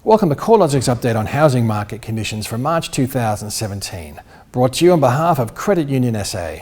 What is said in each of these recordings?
Welcome to CoreLogic's update on housing market conditions for March 2017, brought to you on behalf of Credit Union SA.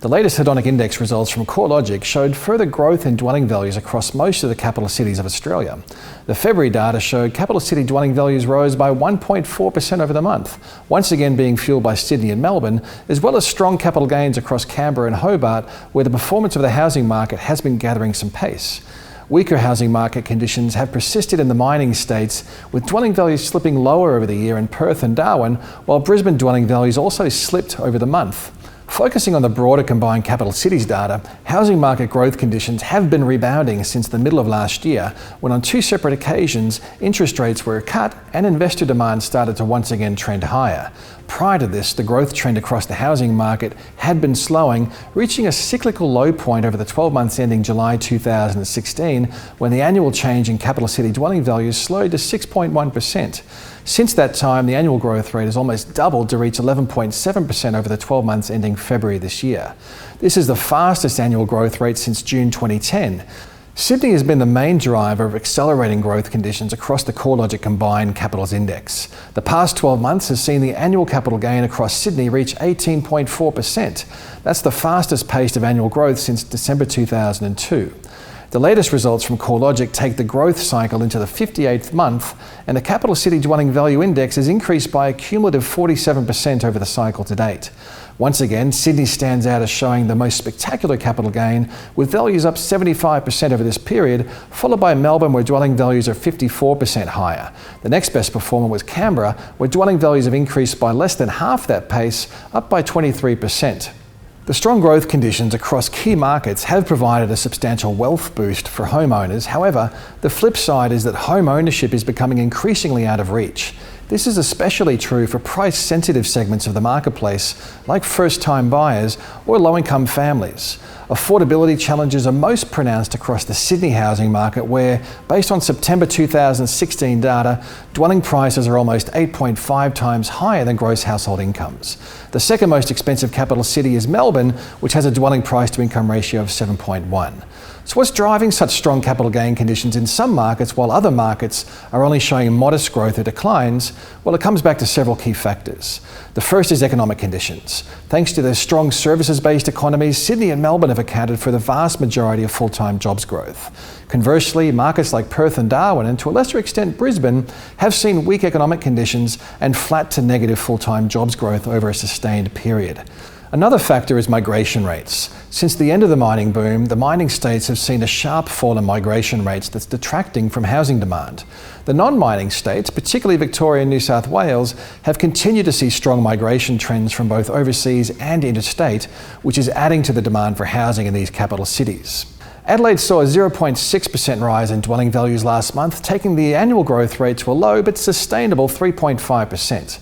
The latest hedonic index results from CoreLogic showed further growth in dwelling values across most of the capital cities of Australia. The February data showed capital city dwelling values rose by 1.4% over the month, once again being fueled by Sydney and Melbourne, as well as strong capital gains across Canberra and Hobart, where the performance of the housing market has been gathering some pace. Weaker housing market conditions have persisted in the mining states, with dwelling values slipping lower over the year in Perth and Darwin, while Brisbane dwelling values also slipped over the month. Focusing on the broader combined capital cities data, housing market growth conditions have been rebounding since the middle of last year, when on two separate occasions interest rates were cut and investor demand started to once again trend higher. Prior to this, the growth trend across the housing market had been slowing, reaching a cyclical low point over the 12 months ending July 2016, when the annual change in capital city dwelling values slowed to 6.1%. Since that time, the annual growth rate has almost doubled to reach 11.7% over the 12 months ending February this year. This is the fastest annual growth rate since June 2010. Sydney has been the main driver of accelerating growth conditions across the CoreLogic Combined Capitals Index. The past 12 months has seen the annual capital gain across Sydney reach 18.4%. That's the fastest pace of annual growth since December 2002. The latest results from CoreLogic take the growth cycle into the 58th month, and the capital city dwelling value index has increased by a cumulative 47% over the cycle to date. Once again, Sydney stands out as showing the most spectacular capital gain, with values up 75% over this period, followed by Melbourne, where dwelling values are 54% higher. The next best performer was Canberra, where dwelling values have increased by less than half that pace, up by 23%. The strong growth conditions across key markets have provided a substantial wealth boost for homeowners. However, the flip side is that home ownership is becoming increasingly out of reach. This is especially true for price-sensitive segments of the marketplace, like first-time buyers or low-income families. Affordability challenges are most pronounced across the Sydney housing market, where, based on September 2016 data, dwelling prices are almost 8.5 times higher than gross household incomes. The second most expensive capital city is Melbourne, which has a dwelling price-to-income ratio of 7.1. So what's driving such strong capital gain conditions in some markets while other markets are only showing modest growth or declines? Well, it comes back to several key factors. The first is economic conditions. Thanks to their strong services-based economies, Sydney and Melbourne have accounted for the vast majority of full-time jobs growth. Conversely, markets like Perth and Darwin, and to a lesser extent Brisbane, have seen weak economic conditions and flat to negative full-time jobs growth over a sustained period. Another factor is migration rates. Since the end of the mining boom, the mining states have seen a sharp fall in migration rates that's detracting from housing demand. The non-mining states, particularly Victoria and New South Wales, have continued to see strong migration trends from both overseas and interstate, which is adding to the demand for housing in these capital cities. Adelaide saw a 0.6% rise in dwelling values last month, taking the annual growth rate to a low but sustainable 3.5%.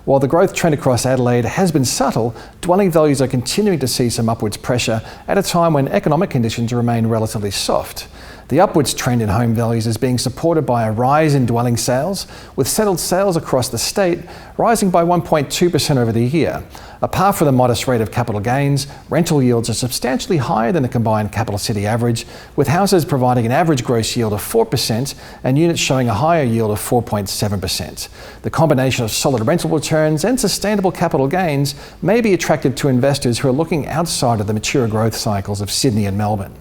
While the growth trend across Adelaide has been subtle, dwelling values are continuing to see some upwards pressure at a time when economic conditions remain relatively soft. The upwards trend in home values is being supported by a rise in dwelling sales, with settled sales across the state rising by 1.2% over the year. Apart from the modest rate of capital gains, rental yields are substantially higher than the combined capital city average, with houses providing an average gross yield of 4% and units showing a higher yield of 4.7%. The combination of solid rental returns and sustainable capital gains may be attractive to investors who are looking outside of the mature growth cycles of Sydney and Melbourne.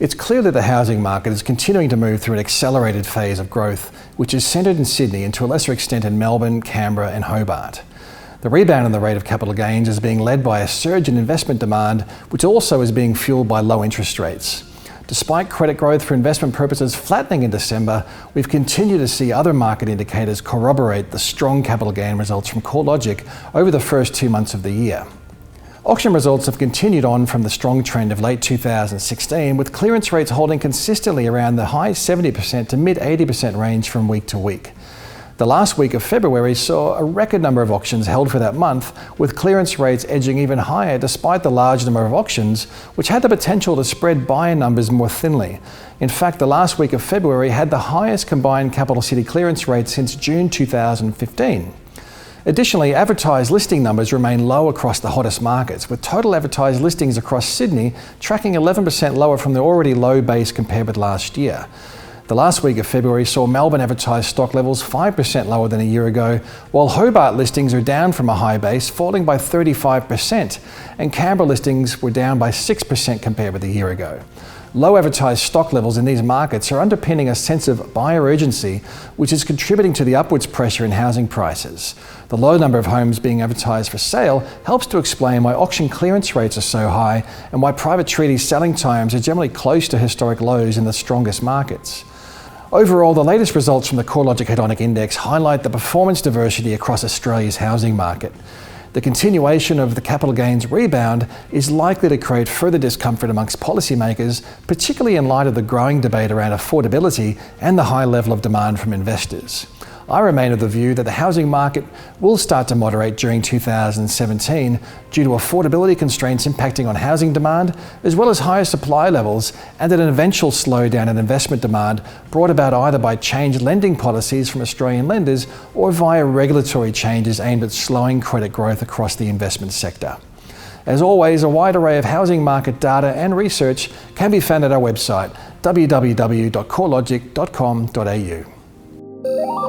It's clear that the housing market is continuing to move through an accelerated phase of growth, which is centred in Sydney and to a lesser extent in Melbourne, Canberra and Hobart. The rebound in the rate of capital gains is being led by a surge in investment demand, which also is being fueled by low interest rates. Despite credit growth for investment purposes flattening in December, we've continued to see other market indicators corroborate the strong capital gain results from CoreLogic over the first 2 months of the year. Auction results have continued on from the strong trend of late 2016, with clearance rates holding consistently around the high 70% to mid 80% range from week to week. The last week of February saw a record number of auctions held for that month, with clearance rates edging even higher despite the large number of auctions, which had the potential to spread buyer numbers more thinly. In fact, the last week of February had the highest combined capital city clearance rate since June 2015. Additionally, advertised listing numbers remain low across the hottest markets, with total advertised listings across Sydney tracking 11% lower from the already low base compared with last year. The last week of February saw Melbourne advertised stock levels 5% lower than a year ago, while Hobart listings are down from a high base, falling by 35%, and Canberra listings were down by 6% compared with a year ago. Low advertised stock levels in these markets are underpinning a sense of buyer urgency, which is contributing to the upwards pressure in housing prices. The low number of homes being advertised for sale helps to explain why auction clearance rates are so high and why private treaty selling times are generally close to historic lows in the strongest markets. Overall, the latest results from the CoreLogic Hedonic Index highlight the performance diversity across Australia's housing market. The continuation of the capital gains rebound is likely to create further discomfort amongst policymakers, particularly in light of the growing debate around affordability and the high level of demand from investors. I remain of the view that the housing market will start to moderate during 2017 due to affordability constraints impacting on housing demand, as well as higher supply levels, and an eventual slowdown in investment demand brought about either by changed lending policies from Australian lenders or via regulatory changes aimed at slowing credit growth across the investment sector. As always, a wide array of housing market data and research can be found at our website, www.corelogic.com.au.